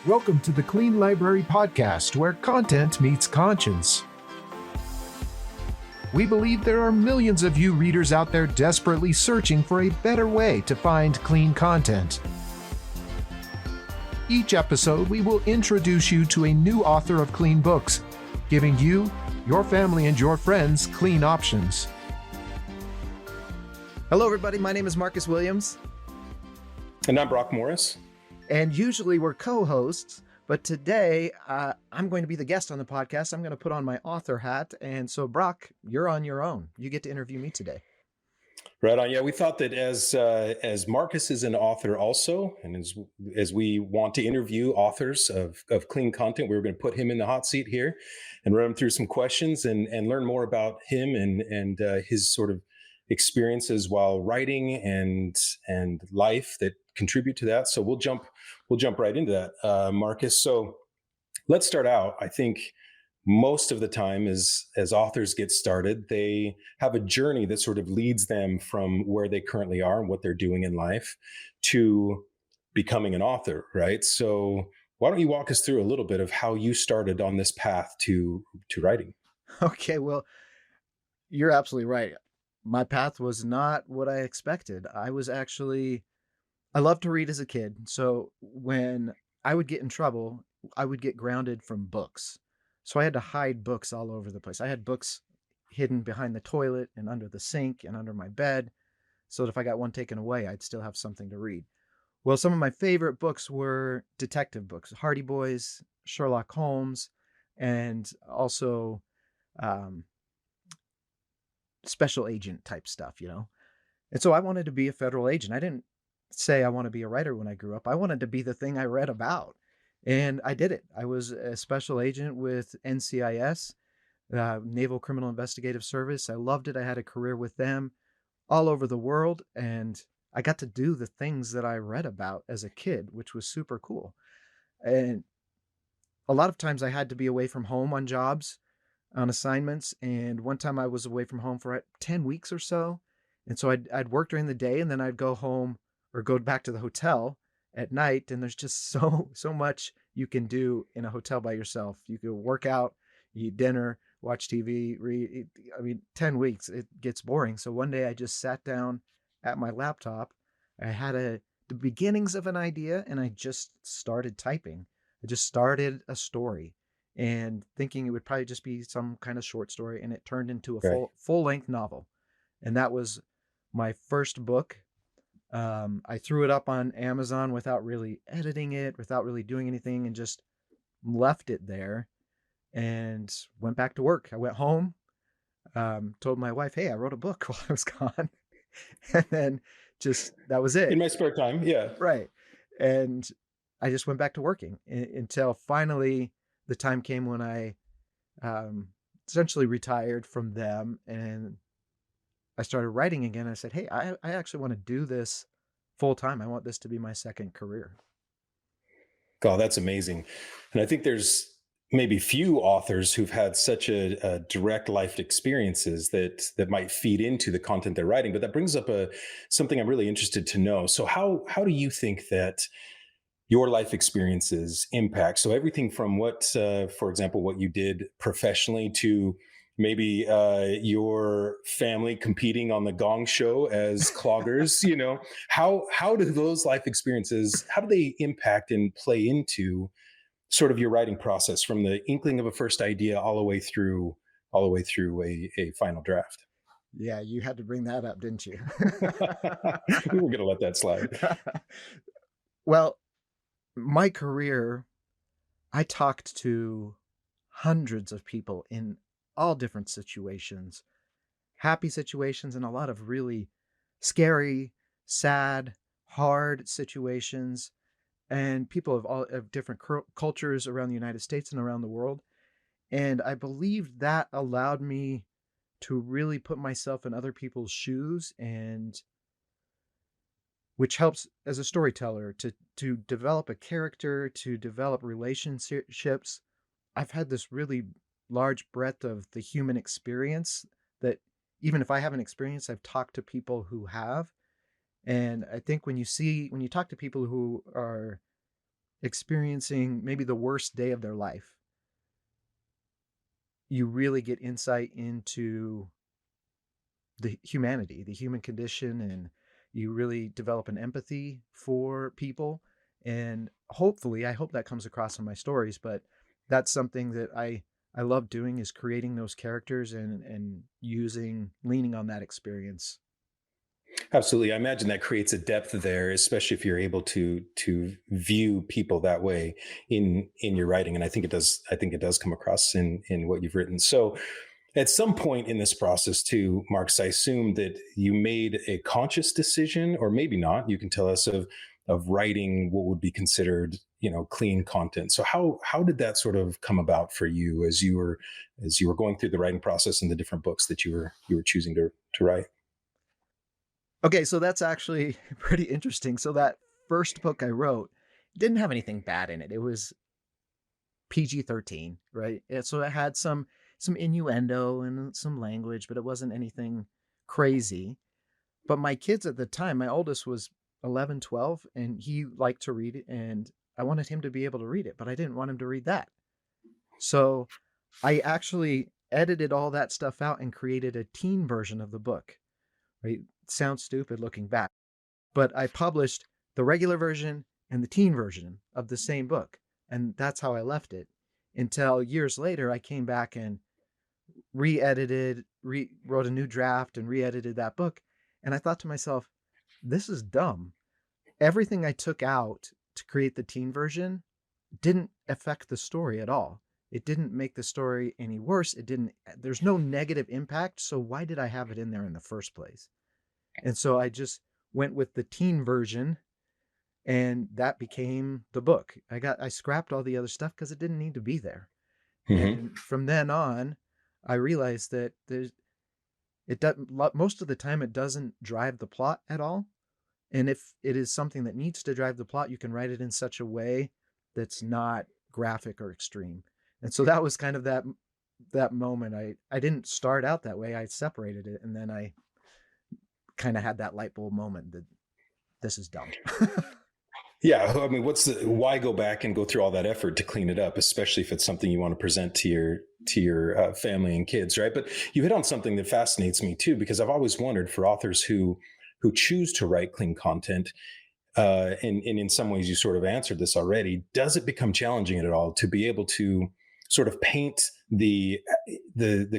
Welcome to the Clean Library Podcast, where content meets conscience. We believe there are millions of you readers out there desperately searching for a better way to find clean content. Each episode, we will introduce you to a new author of clean books, giving you, your family, and your friends clean options. Hello, everybody. My name is Marcus Williams. And I'm Brock Morris. And usually we're co-hosts, but today I'm going to be the guest on the podcast. I'm going to put on my author hat. And so, Brock, you're on your own. You get to interview me today. Right on. Yeah, we thought that as Marcus is an author also, and as we want to interview authors of clean content, we were going to put him in the hot seat here and run him through some questions and learn more about him and his sort of experiences while writing and life that contribute to that. So we'll jump right into that, Marcus. So let's start out. I think most of the time as authors get started, they have a journey that sort of leads them from where they currently are and what they're doing in life to becoming an author, right? So why don't you walk us through a little bit of how you started on this path to writing? Okay, well, you're absolutely right. My path was not what I expected. I loved to read as a kid. So when I would get in trouble, I would get grounded from books. So I had to hide books all over the place. I had books hidden behind the toilet and under the sink and under my bed, so that if I got one taken away, I'd still have something to read. Well, some of my favorite books were detective books, Hardy Boys, Sherlock Holmes, and also special agent type stuff, And so I wanted to be a federal agent. I didn't say I want to be a writer when I grew up. I wanted to be the thing I read about. And I did it. I was a special agent with NCIS, Naval Criminal Investigative Service. I loved it. I had a career with them all over the world. And I got to do the things that I read about as a kid, which was super cool. And a lot of times I had to be away from home on jobs, on assignments. And one time I was away from home for 10 weeks or so. And so I'd work during the day and then I'd go home or go back to the hotel at night. And there's just so much you can do in a hotel by yourself. You can work out, eat dinner, watch TV, read. 10 weeks, it gets boring. So one day I just sat down at my laptop. I had the beginnings of an idea and I just started typing. I just started a story and thinking it would probably just be some kind of short story. And it turned into a full-length novel. And that was my first book. I threw it up on Amazon without really editing it, without really doing anything, and just left it there and went back to work. I went home, told my wife, hey, I wrote a book while I was gone. And then that was it. In my spare time, yeah. Right. And I just went back to working until finally the time came when I essentially retired from them and I started writing again. I said, hey, I actually want to do this full time. I want this to be my second career. God, that's amazing. And I think there's maybe few authors who've had such a direct life experiences that might feed into the content they're writing. But that brings up something I'm really interested to know. So how do you think that your life experiences impact? So everything from what, for example, what you did professionally to maybe your family competing on the Gong Show as cloggers, how do those life experiences, how do they impact and play into sort of your writing process from the inkling of a first idea all the way through a final draft? Yeah, you had to bring that up, didn't you? We were going to let that slide. Well, my career, I talked to hundreds of people in all different situations, happy situations, and a lot of really scary, sad, hard situations, and people of different cultures around the United States and around the world. And I believe that allowed me to really put myself in other people's shoes, and which helps as a storyteller to develop a character, to develop relationships. I've had this really large breadth of the human experience that even if I haven't experienced, I've talked to people who have. And I think when you talk to people who are experiencing maybe the worst day of their life, you really get insight into the humanity, the human condition, and you really develop an empathy for people. And hopefully, I hope that comes across in my stories, but that's something that I love doing, is creating those characters and leaning on that experience. Absolutely. I imagine that creates a depth there, especially if you're able to view people that way in your writing. And I think it does come across in what you've written. So at some point in this process too, Marcus, I assume that you made a conscious decision, or maybe not. You can tell us of writing what would be considered, clean content. So how did that sort of come about for you as you were going through the writing process and the different books that you were choosing to write? Okay, so that's actually pretty interesting. So that first book I wrote didn't have anything bad in it. It was PG-13, right? So it had some innuendo and some language, but it wasn't anything crazy. But my kids at the time, my oldest was 11, 12, and he liked to read it, and I wanted him to be able to read it, but I didn't want him to read that. So I actually edited all that stuff out and created a teen version of the book, right? Sounds stupid looking back, but I published the regular version and the teen version of the same book. And that's how I left it until years later, I came back and wrote a new draft and re-edited that book. And I thought to myself, this is dumb. Everything I took out to create the teen version didn't affect the story at all. It didn't make the story any worse. There's no negative impact. So why did I have it in there in the first place? And so I just went with the teen version, and that became the book. I scrapped all the other stuff because it didn't need to be there. Hmm. And from then on, I realized that it doesn't, most of the time it doesn't drive the plot at all. And if it is something that needs to drive the plot, you can write it in such a way that's not graphic or extreme. And so that was kind of that moment. I didn't start out that way. I separated it, and then I kind of had that light bulb moment that this is dumb. Yeah, I mean, why go back and go through all that effort to clean it up, especially if it's something you want to present to your family and kids, right? But you hit on something that fascinates me too, because I've always wondered for authors who choose to write clean content, and in some ways you sort of answered this already. Does it become challenging at all to be able to sort of paint the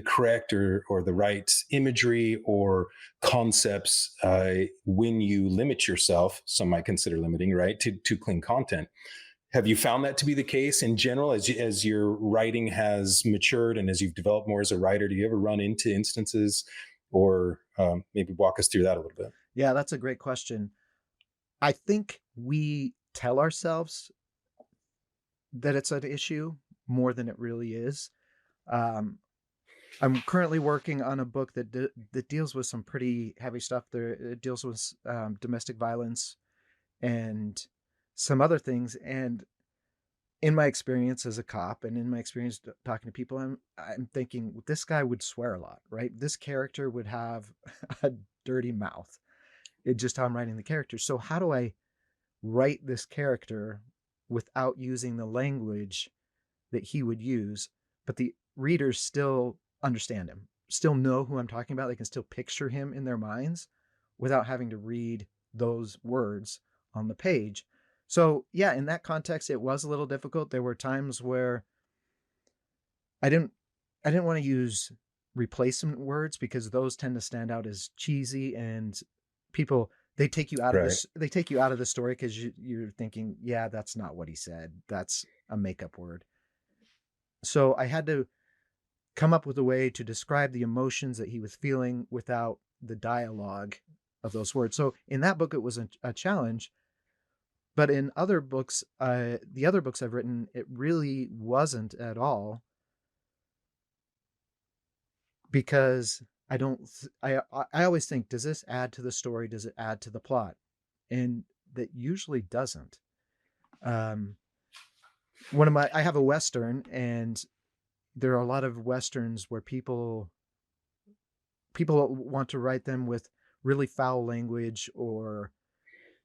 correct or the right imagery or concepts when you limit yourself? Some might consider limiting, right, to clean content. Have you found that to be the case in general as your writing has matured and as you've developed more as a writer? Do you ever run into instances, or maybe walk us through that a little bit? Yeah, that's a great question. I think we tell ourselves that it's an issue more than it really is. Um, I'm currently working on a book that deals with some pretty heavy stuff. There, it deals with domestic violence and some other things. And in my experience as a cop, and in my experience talking to people, I'm thinking this guy would swear a lot, right? This character would have a dirty mouth. It's just how I'm writing the character. So how do I write this character without using the language that he would use, but the readers still understand him, still know who I'm talking about? They can still picture him in their minds without having to read those words on the page. So yeah, in that context, it was a little difficult. There were times where I didn't I didn't want to use replacement words because those tend to stand out as cheesy, and people, Right. they take you out of the story because you're thinking, yeah, that's not what he said. That's a makeup word. So I had to come up with a way to describe the emotions that he was feeling without the dialogue of those words. So in that book, it was a challenge. But in other books, the other books I've written, it really wasn't at all, because I don't. I always think, does this add to the story? Does it add to the plot? And that usually doesn't. Um, I have a Western, and there are a lot of Westerns where people want to write them with really foul language or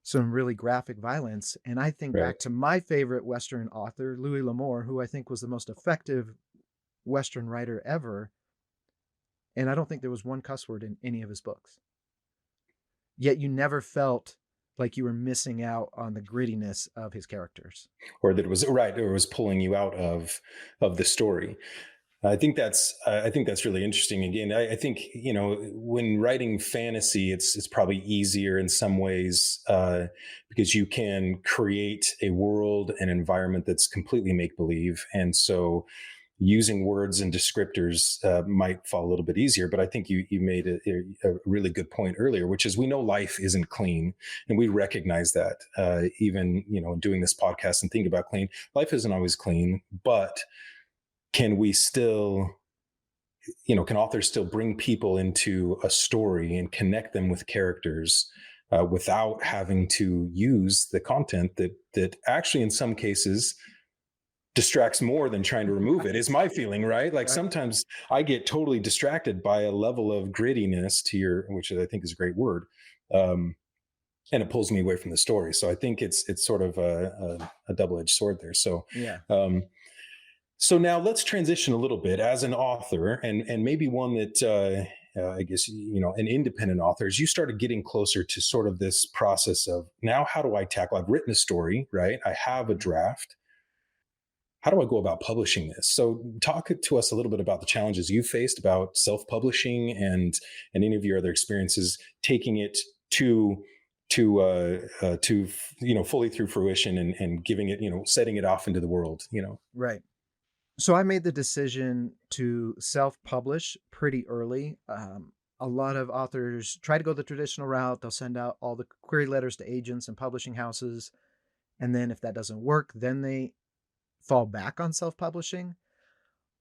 some really graphic violence. And I think Right. back to my favorite Western author, Louis L'Amour, who I think was the most effective Western writer ever. And I don't think there was one cuss word in any of his books. Yet you never felt like you were missing out on the grittiness of his characters. Or that it was right, or it was pulling you out of the story. I think that's really interesting. Again, I think when writing fantasy, it's probably easier in some ways because you can create a world and environment that's completely make believe, and so using words and descriptors might fall a little bit easier. But I think you made a really good point earlier, which is we know life isn't clean, and we recognize that. Even doing this podcast and thinking about clean, life isn't always clean, but can we still can authors still bring people into a story and connect them with characters without having to use the content that actually in some cases distracts more than trying to remove it, is my feeling, right? Like Right. sometimes I get totally distracted by a level of grittiness to which I think is a great word, um, and it pulls me away from the story. So I think it's sort of a double-edged sword there. So Yeah. um, so now let's transition a little bit as an author, and maybe one that I guess an independent author. As you started getting closer to sort of this process of now, how do I tackle? I've written a story, right? I have a Mhm. draft. How do I go about publishing this? So talk to us a little bit about the challenges you faced about self-publishing and any of your other experiences taking it to fully through fruition and giving it setting it off into the world. Right. So I made the decision to self-publish pretty early. A lot of authors try to go the traditional route. They'll send out all the query letters to agents and publishing houses. And then if that doesn't work, then they fall back on self-publishing.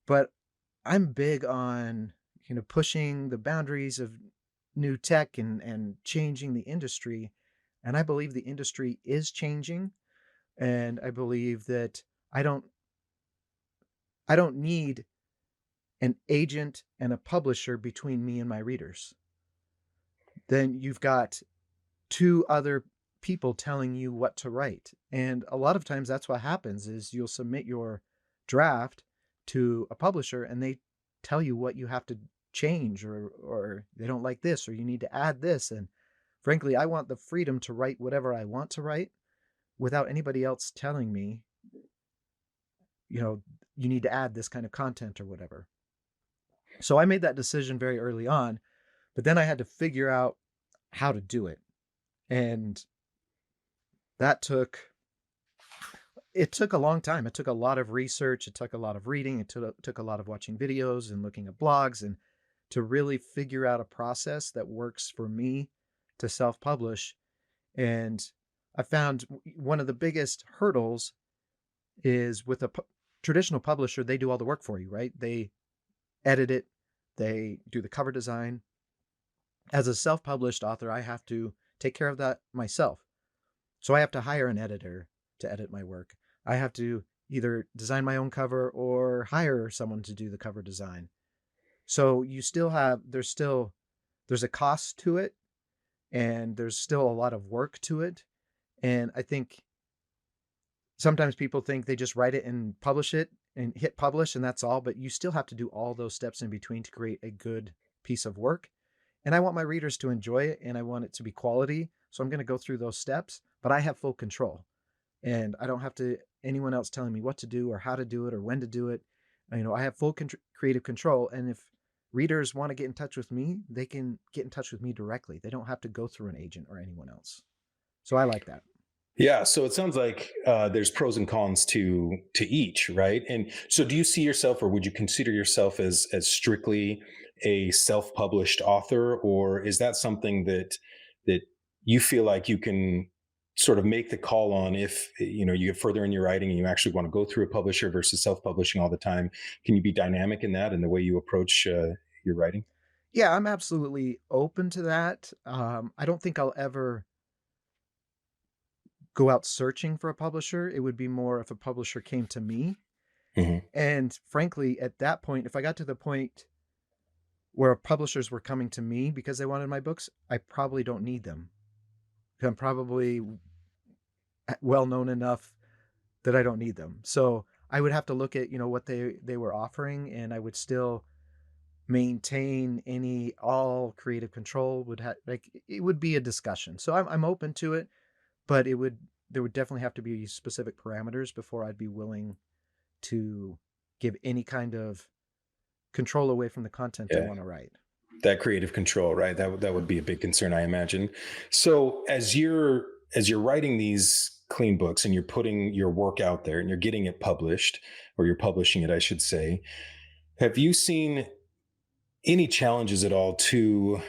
But I'm big on, pushing the boundaries of new tech and changing the industry. And I believe the industry is changing. And I believe that I don't I don't need an agent and a publisher between me and my readers. Then you've got two other people telling you what to write. And a lot of times that's what happens is you'll submit your draft to a publisher and they tell you what you have to change, or they don't like this, or you need to add this. And frankly, I want the freedom to write whatever I want to write without anybody else telling me, you know, you need to add this kind of content or whatever. So I made that decision very early on, but then I had to figure out how to do it. And that took a long time. It took a lot of research. It took a lot of reading. It took a lot of watching videos and looking at blogs and to really figure out a process that works for me to self-publish. And I found one of the biggest hurdles is with a traditional publisher, they do all the work for you, right? They edit it, they do the cover design. As a self-published author, I have to take care of that myself. So I have to hire an editor to edit my work. I have to either design my own cover or hire someone to do the cover design. So there's a cost to it, and there's still a lot of work to it. And I think sometimes people think they just write it and publish it and hit publish and that's all, but you still have to do all those steps in between to create a good piece of work. And I want my readers to enjoy it and I want it to be quality. So I'm going to go through those steps, but I have full control and I don't have to anyone else telling me what to do or how to do it or when to do it. I have full creative control. And if readers want to get in touch with me, they can get in touch with me directly. They don't have to go through an agent or anyone else. So I like that. Yeah, so it sounds like there's pros and cons to each, right? And so, do you see yourself, or would you consider yourself as strictly a self-published author, or is that something that you feel like you can sort of make the call on if you get further in your writing and you actually want to go through a publisher versus self-publishing all the time? Can you be dynamic in that and the way you approach your writing? Yeah, I'm absolutely open to that. I don't think I'll ever go out searching for a publisher. It would be more if a publisher came to me. Hmm. And frankly, at that point, if I got to the point where publishers were coming to me because they wanted my books, I probably don't need them. I'm probably well known enough that I don't need them. So I would have to look at, what they were offering, and I would still maintain any all creative control. Would have, like, it would be a discussion. So I'm open to it, but there would definitely have to be specific parameters before I'd be willing to give any kind of control away from the content I Yeah. want to write. That creative control, right? That would be a big concern, I imagine. So as you're writing these clean books and you're putting your work out there and you're getting it published, or you're publishing it, I should say, have you seen any challenges at all to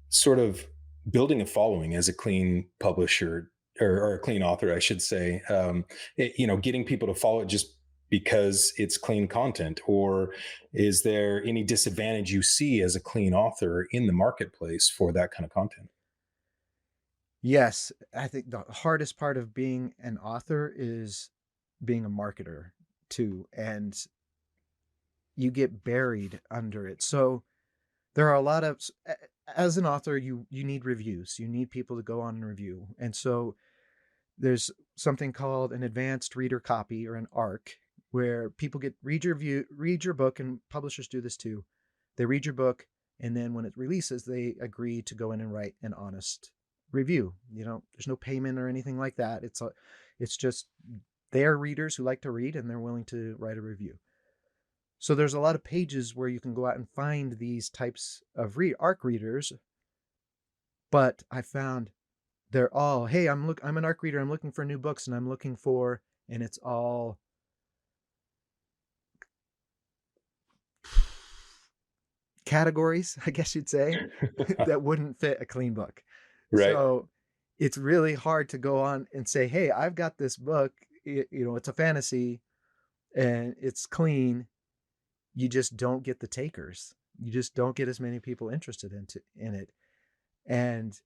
sort of building a following as a clean publisher, or a clean author, I should say? Getting people to follow it just because it's clean content, or is there any disadvantage you see as a clean author in the marketplace for that kind of content? Yes, I think the hardest part of being an author is being a marketer too, and you get buried under it. So there are a lot of, as an author, you need reviews. You need people to go on and review. And so there's something called an advanced reader copy, or an ARC, where people read your book, and publishers do this too. They read your book, and then when it releases, they agree to go in and write an honest review. There's no payment or anything like that. It's just they're readers who like to read, and they're willing to write a review. So there's a lot of pages where you can go out and find these types of ARC readers, but I found they're all, hey, I'm an ARC reader, I'm looking for new books, and I'm looking for, and it's all categories, I guess you'd say, that wouldn't fit a clean book. Right. So it's really hard to go on and say, hey, I've got this book, it's a fantasy and it's clean. You just don't get the takers. You just don't get as many people interested in it. And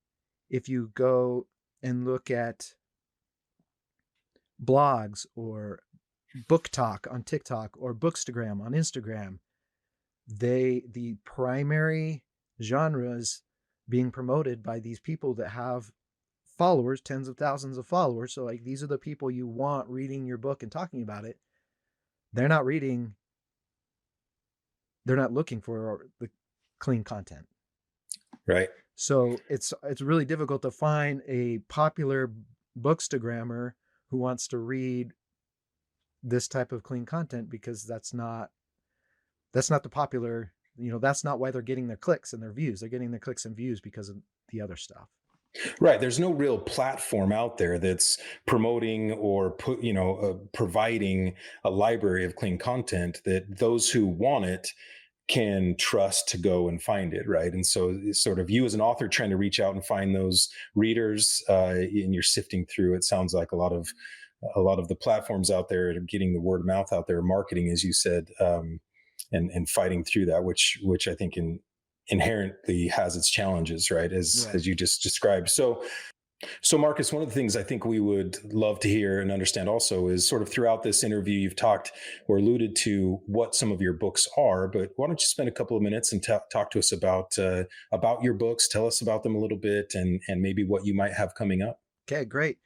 if you go and look at blogs or book talk on TikTok or Bookstagram on Instagram, the primary genres being promoted by these people that have followers, tens of thousands of followers. So like, these are the people you want reading your book and talking about it. They're not looking for the clean content. Right. So it's really difficult to find a popular bookstagrammer who wants to read this type of clean content, because that's not the popular, that's not why they're getting their clicks and their views. They're getting their clicks and views because of the other stuff. Right. There's no real platform out there that's promoting or providing a library of clean content that those who want it can trust to go and find it. Right. And so it's sort of you as an author trying to reach out and find those readers, and you're sifting through, it sounds like a lot of the platforms out there are getting the word of mouth out there, marketing, as you said, and fighting through that, which I think inherently has its challenges, right? As you just described. So Marcus, one of the things I think we would love to hear and understand also is, sort of throughout this interview, you've talked or alluded to what some of your books are, but why don't you spend a couple of minutes and talk to us about your books, tell us about them a little bit, and maybe what you might have coming up. Okay, great.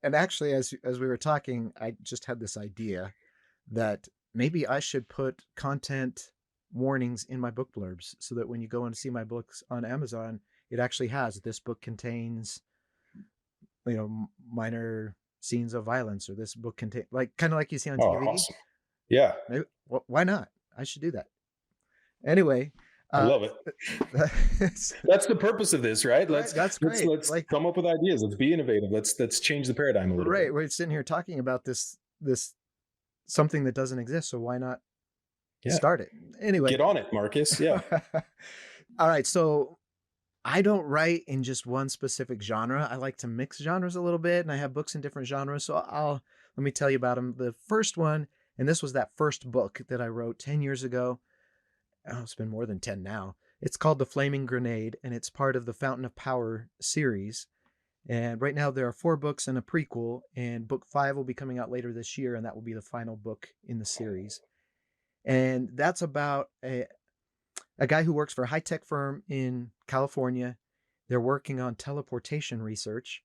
And actually, as we were talking, I just had this idea that maybe I should put content warnings in my book blurbs, so that when you go and see my books on Amazon, it actually has, this book contains, minor scenes of violence, or this book contains, kind of like you see on DVD. Awesome. Yeah. Maybe, why not? I should do that. Anyway. I love it. That's the purpose of this, right? That's great. Let's come up with ideas. Let's be innovative. Let's change the paradigm a little bit. Right. We're sitting here talking about this something that doesn't exist. So why not start it? Anyway. Get on it, Marcus. Yeah. All right. So I don't write in just one specific genre. I like to mix genres a little bit, and I have books in different genres. So let me tell you about them. The first one, and this was that first book that I wrote 10 years ago. Oh, it's been more than 10 now. It's called The Flaming Grenade, and it's part of the Fountain of Power series. And right now there are 4 books and a prequel, and book 5 will be coming out later this year, and that will be the final book in the series. And that's about a guy who works for a high-tech firm in California. They're working on teleportation research,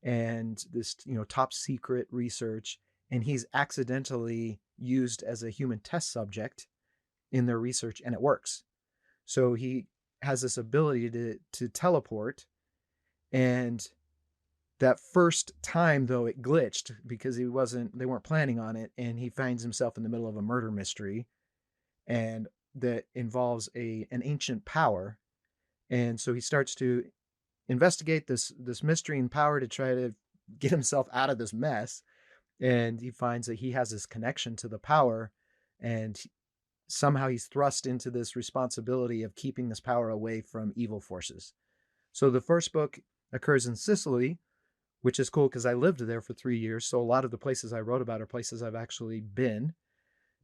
and this, top secret research, and he's accidentally used as a human test subject in their research, and it works. So he has this ability to teleport, and that first time though it glitched because they weren't planning on it, and he finds himself in the middle of a murder mystery, and that involves an ancient power. And so he starts to investigate this mystery and power to try to get himself out of this mess. And he finds that he has this connection to the power, and somehow he's thrust into this responsibility of keeping this power away from evil forces. So the first book occurs in Sicily, which is cool because I lived there for 3 years. So a lot of the places I wrote about are places I've actually been.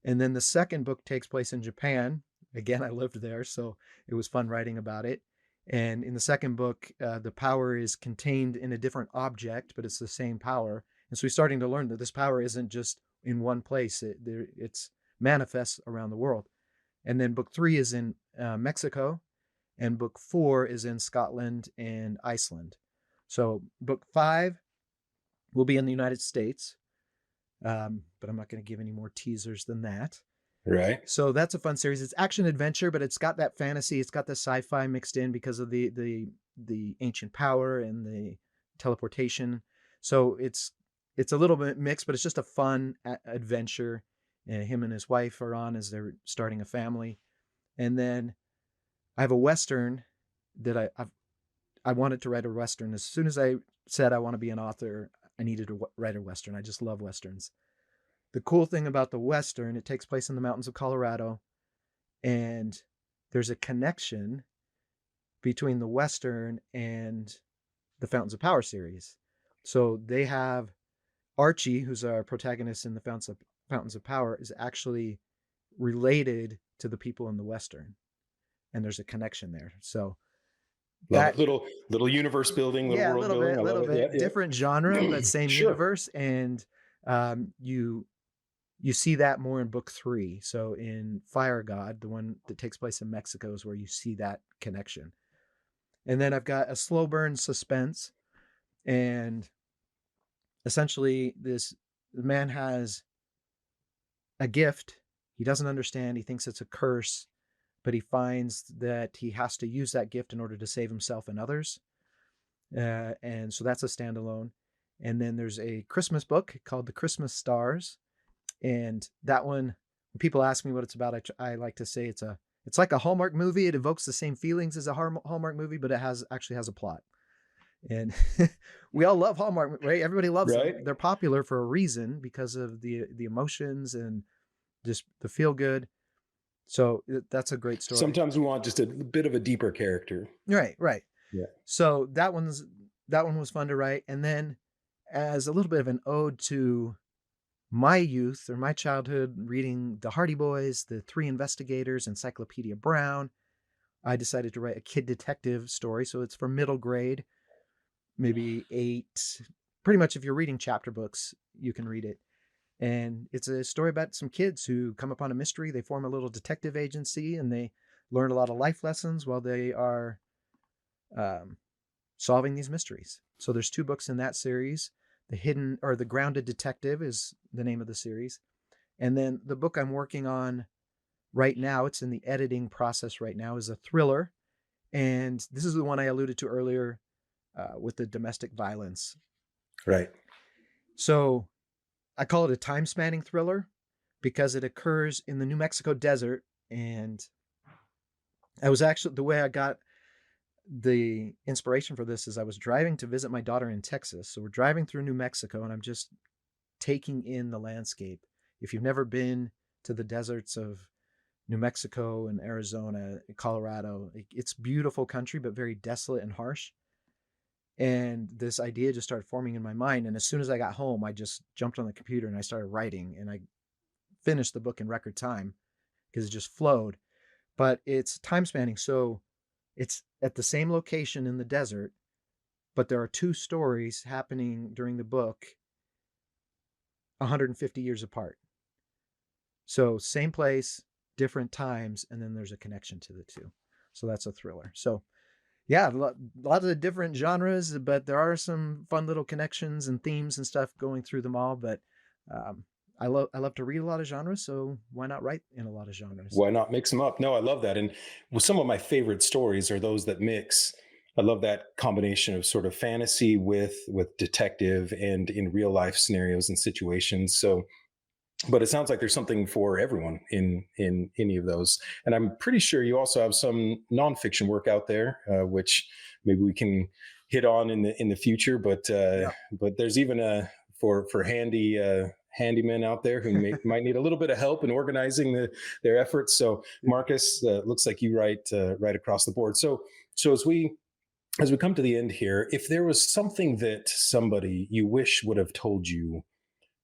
And then the second book takes place in Japan. Again, I lived there, so it was fun writing about it. And in the second book, the power is contained in a different object, but it's the same power. And so we're starting to learn that this power isn't just in one place. It's manifests around the world. And then book 3 is in Mexico, and book 4 is in Scotland and Iceland. So book 5 will be in the United States, but I'm not going to give any more teasers than that. Right. So that's a fun series. It's action adventure, but it's got that fantasy. It's got the sci-fi mixed in because of the ancient power and the teleportation. So it's a little bit mixed, but it's just a fun adventure. Him and his wife are on as they're starting a family. And then I have a Western that I wanted to write a Western. As soon as I said I want to be an author, I needed to write a Western. I just love Westerns. The cool thing about the Western, it takes place in the mountains of Colorado, and there's a connection between the Western and the Fountains of Power series. So they have Archie, who's our protagonist in the Fountains of Power, is actually related to the people in the Western, and there's a connection there. So that little universe building, little world building. A little bit. Different genre, but same Sure. universe. And you see that more in book 3. So in Fire God, the one that takes place in Mexico, is where you see that connection. And then I've got a slow burn suspense, and essentially the man has a gift he doesn't understand. He thinks it's a curse, but he finds that he has to use that gift in order to save himself and others. And so that's a standalone. And then there's a Christmas book called The Christmas Stars. And that one, when people ask me what it's about, I like to say it's like a Hallmark movie. It evokes the same feelings as a Hallmark movie, but it actually has a plot. And we all love Hallmark, right? Everybody loves them. They're popular for a reason because of the emotions and just the feel good. So that's a great story. Sometimes we want just a bit of a deeper character. Right. Yeah. So that one was fun to write. And then as a little bit of an ode to my youth or my childhood, reading the Hardy Boys, the Three Investigators, Encyclopedia Brown, I decided to write a kid detective story. So it's for middle grade, maybe 8. Pretty much if you're reading chapter books, you can read it. And it's a story about some kids who come upon a mystery. They form a little detective agency, and they learn a lot of life lessons while they are solving these mysteries. So there's 2 books in that series. The Grounded Detective is the name of the series. And then the book I'm working on right now, it's in the editing process right now, is a thriller. And this is the one I alluded to earlier with the domestic violence. Right. So I call it a time-spanning thriller because it occurs in the New Mexico desert. And the way I got the inspiration for this is I was driving to visit my daughter in Texas. So we're driving through New Mexico, and I'm just taking in the landscape. If you've never been to the deserts of New Mexico and Arizona, Colorado, it's beautiful country, but very desolate and harsh. And this idea just started forming in my mind. And as soon as I got home, I just jumped on the computer and I started writing, and I finished the book in record time because it just flowed. But it's time spanning. So it's at the same location in the desert, but there are 2 stories happening during the book 150 years apart. So same place, different times, and then there's a connection to the 2. So that's a thriller. So Yeah, lots of different genres, but there are some fun little connections and themes and stuff going through them all. But um, I love to read a lot of genres, so why not write in a lot of genres? Why not mix them up? No, I love that. And some of my favorite stories are those that mix. I love that combination of sort of fantasy with detective and in real life scenarios and situations. So, but it sounds like there's something for everyone in any of those. And I'm pretty sure you also have some nonfiction work out there, which maybe we can hit on in the future. Yeah. But there's even a for handymen out there who might need a little bit of help in organizing their efforts. So Marcus, looks like you write right across the board. So as we come to the end here, if there was something that somebody you wish would have told you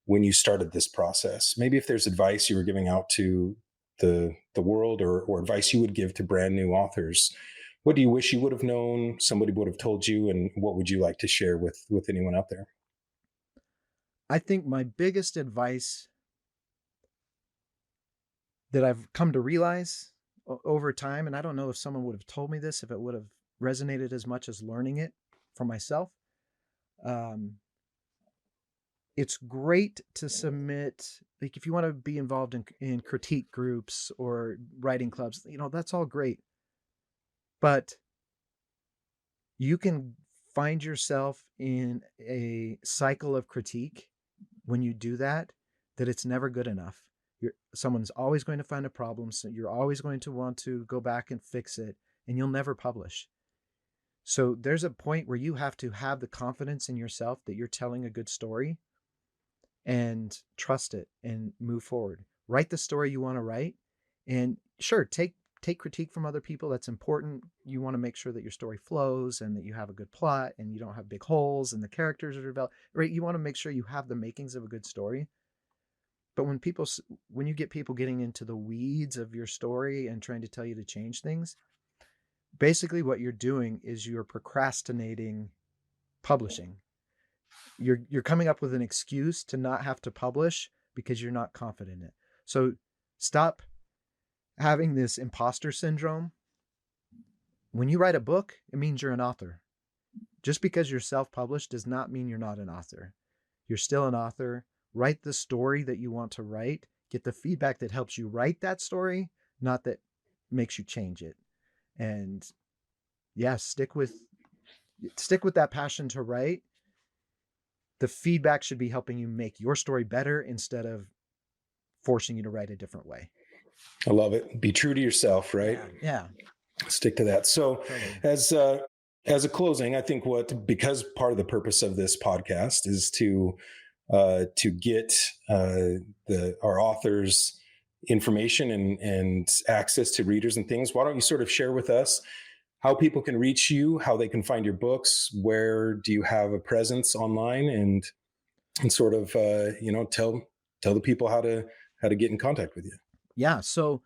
when you started this process, maybe if there's advice you were giving out to the world, or advice you would give to brand new authors, what do you wish you would have known, somebody would have told you, and what would you like to share with anyone out there? I think my biggest advice that I've come to realize over time, and I don't know if someone would have told me this, if it would have resonated as much as learning it for myself. Um, it's great to submit, like if you want to be involved in critique groups or writing clubs, that's all great. But you can find yourself in a cycle of critique when you do that, that it's never good enough. Someone's always going to find a problem, so you're always going to want to go back and fix it, and you'll never publish. So there's a point where you have to have the confidence in yourself that you're telling a good story, and trust it and move forward. Write the story you want to write, and sure, take critique from other people. That's important. You want to make sure that your story flows and that you have a good plot and you don't have big holes and the characters are developed. Right? You want to make sure you have the makings of a good story. But when you get people getting into the weeds of your story and trying to tell you to change things, basically what you're doing is you're procrastinating publishing. You're coming up with an excuse to not have to publish because you're not confident in it. So stop having this imposter syndrome. When you write a book, it means you're an author. Just because you're self-published does not mean you're not an author. You're still an author. Write the story that you want to write. Get the feedback that helps you write that story, not that makes you change it. And yeah, stick with that passion to write. The feedback should be helping you make your story better instead of forcing you to write a different way. I love it. Be true to yourself, right? Yeah. Stick to that. So Totally. as a closing, I think because part of the purpose of this podcast is to get our authors information and access to readers and things. Why don't you sort of share with us how people can reach you, how they can find your books, where do you have a presence online, and sort of tell the people how to get in contact with you. Yeah. So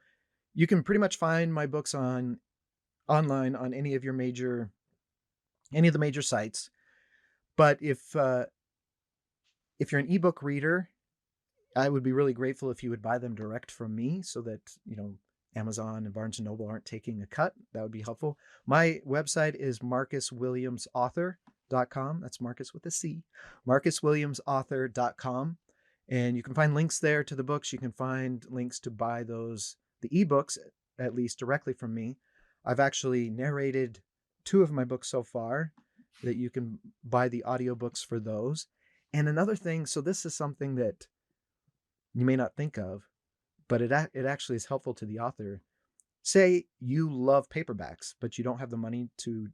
you can pretty much find my books online on any of the major sites. But if you're an ebook reader, I would be really grateful if you would buy them direct from me, so that Amazon and Barnes and Noble aren't taking a cut. That would be helpful. My website is marcuswilliamsauthor.com. That's Marcus with a C. marcuswilliamsauthor.com. And you can find links there to the books. You can find links to buy the ebooks, at least directly from me. I've actually narrated 2 of my books so far, that you can buy the audiobooks for those. And another thing, so this is something that you may not think of, but it actually is helpful to the author. Say you love paperbacks, but you don't have the money to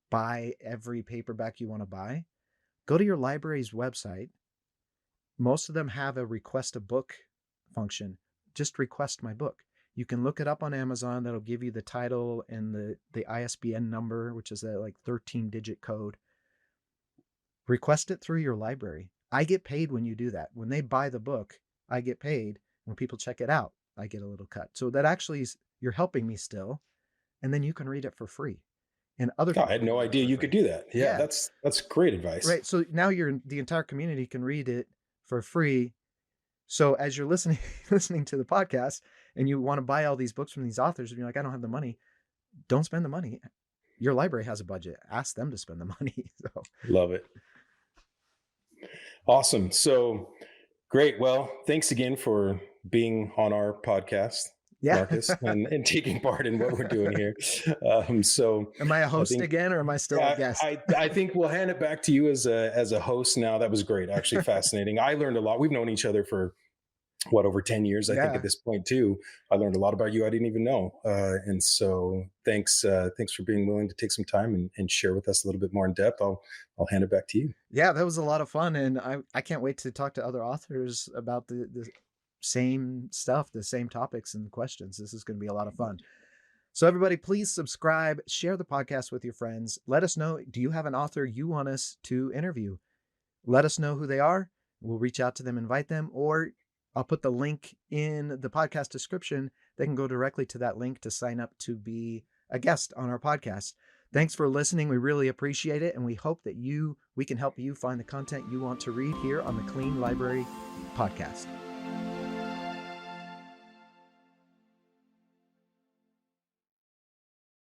buy every paperback you want to buy. Go to your library's website. Most of them have a request a book function. Just request my book. You can look it up on Amazon. That'll give you the title and the ISBN number, which is a 13-digit code. Request it through your library. I get paid when you do that. When they buy the book, I get paid. When people check it out, I get a little cut. So that actually you're helping me still, and then you can read it for free. And other people I had no idea you could do that. Yeah, that's great advice. Right. So now the entire community can read it for free. So as you're listening to the podcast and you want to buy all these books from these authors and you're like, I don't have the money, don't spend the money. your library has a budget. Ask them to spend the money. So Love it. Awesome. So great. Well, thanks again for being on our podcast, yeah. Marcus, and taking part in what we're doing here. So Am I a host think, again, or am I still a guest? I think we'll hand it back to you as a host now. That was great. Actually fascinating. I learned a lot. We've known each other for over 10 years, I think at this point too. I learned a lot about you I didn't even know. And so thanks for being willing to take some time and share with us a little bit more in depth. I'll hand it back to you. Yeah, that was a lot of fun. And I can't wait to talk to other authors about the same stuff, the same topics and questions. This is going to be a lot of fun. So everybody, please subscribe, share the podcast with your friends. Let us know, do you have an author you want us to interview? Let us know who they are. We'll reach out to them, invite them, or I'll put the link in the podcast description. They can go directly to that link to sign up to be a guest on our podcast. Thanks for listening. We really appreciate it. And we hope that we can help you find the content you want to read here on the Clean Library Podcast.